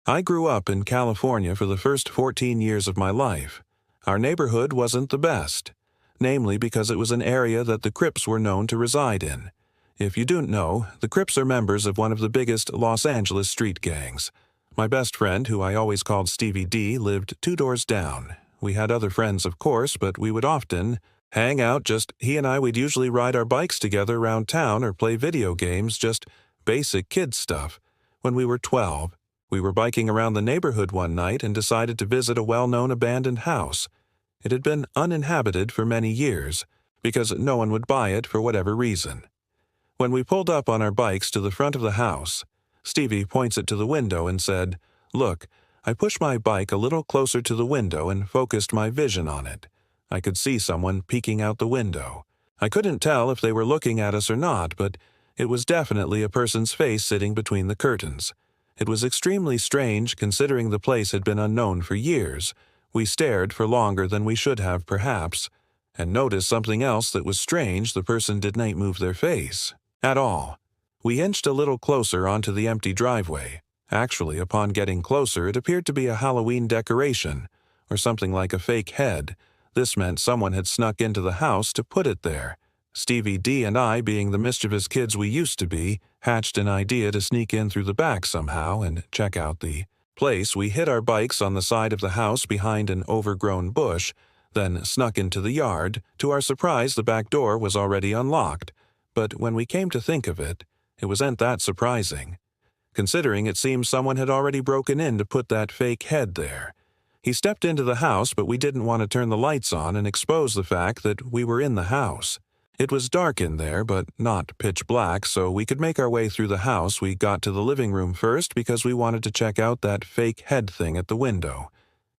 I grew up in California for the first 14 years of my life. Our neighborhood wasn't the best, namely because it was an area that the Crips were known to reside in. If you don't know, the Crips are members of one of the biggest Los Angeles street gangs. My best friend, who I always called Stevie D, lived 2 doors down. We had other friends, of course, but we would often hang out. Just he and I would usually ride our bikes together around town or play video games, just basic kid stuff. When we were 12, we were biking around the neighborhood one night and decided to visit a well-known abandoned house. It had been uninhabited for many years, because no one would buy it for whatever reason. When we pulled up on our bikes to the front of the house, Stevie points it to the window and said, "Look." I pushed my bike a little closer to the window and focused my vision on it. I could see someone peeking out the window. I couldn't tell if they were looking at us or not, but it was definitely a person's face sitting between the curtains. It was extremely strange considering the place had been unknown for years. We stared for longer than we should have, perhaps, and noticed something else that was strange. The person did not move their face at all. We inched a little closer onto the empty driveway. Actually, upon getting closer, it appeared to be a Halloween decoration, or something like a fake head. This meant someone had snuck into the house to put it there. Stevie D and I, being the mischievous kids we used to be, hatched an idea to sneak in through the back somehow and check out the place. We hid our bikes on the side of the house behind an overgrown bush, then snuck into the yard. To our surprise, the back door was already unlocked. But when we came to think of it, it wasn't that surprising, considering it seems someone had already broken in to put that fake head there. He stepped into the house, but we didn't want to turn the lights on and expose the fact that we were in the house. It was dark in there, but not pitch black, so we could make our way through the house. We got to the living room first because we wanted to check out that fake head thing at the window.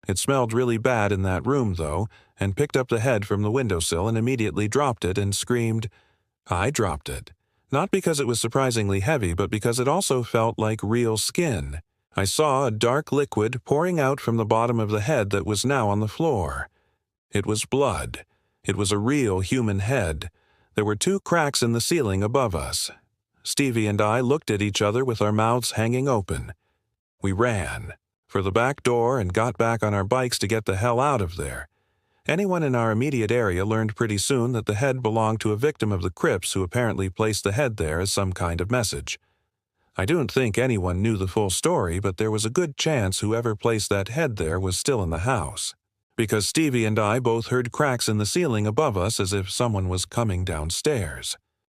It smelled really bad in that room, though, and picked up the head from the windowsill and immediately dropped it and screamed. I dropped it. Not because it was surprisingly heavy, but because it also felt like real skin. I saw a dark liquid pouring out from the bottom of the head that was now on the floor. It was blood. It was a real human head. There were 2 cracks in the ceiling above us. Stevie and I looked at each other with our mouths hanging open. We ran for the back door and got back on our bikes to get the hell out of there. Anyone in our immediate area learned pretty soon that the head belonged to a victim of the Crips who apparently placed the head there as some kind of message. I don't think anyone knew the full story, but there was a good chance whoever placed that head there was still in the house, because Stevie and I both heard cracks in the ceiling above us as if someone was coming downstairs.